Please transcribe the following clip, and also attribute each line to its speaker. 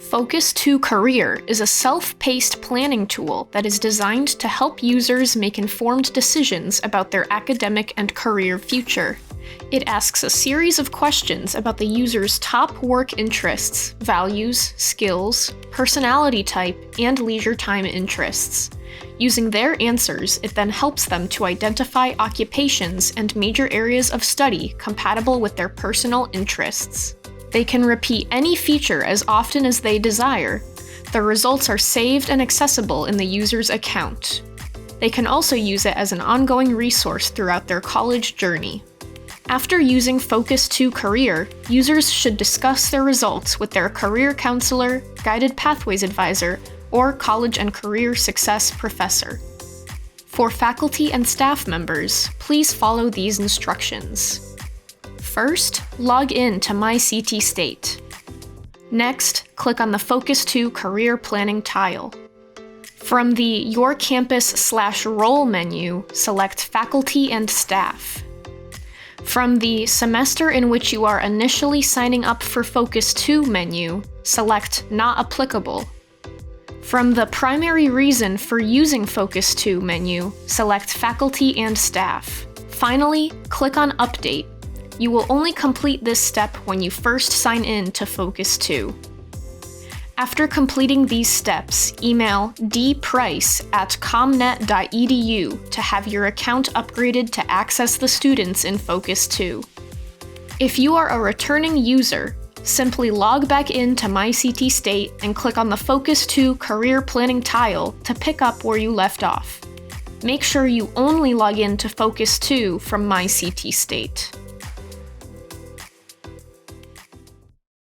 Speaker 1: Focus to Career is a self-paced planning tool that is designed to help users make informed decisions about their academic and career future. It asks a series of questions about the user's top work interests, values, skills, personality type, and leisure time interests. Using their answers, it then helps them to identify occupations and major areas of study compatible with their personal interests. They can repeat any feature as often as they desire. The results are saved and accessible in the user's account. They can also use it as an ongoing resource throughout their college journey. After using Focus to Career, users should discuss their results with their career counselor, guided pathways advisor, or college and career success professor. For faculty and staff members, please follow these instructions. First, log in to MyCTState. Next, click on the Focus to Career Planning tile. From the Your Campus/Role menu, select Faculty and Staff. From the semester in which you are initially signing up for Focus to menu, select Not Applicable. From the Primary Reason for Using Focus to menu, select Faculty and Staff. Finally, click on Update. You will only complete this step when you first sign in to Focus to. After completing these steps, email dprice@comnet.edu to have your account upgraded to access the students in Focus to. If you are a returning user, simply log back into MyCTState and click on the Focus to Career Planning tile to pick up where you left off. Make sure you only log in to Focus to from MyCTState.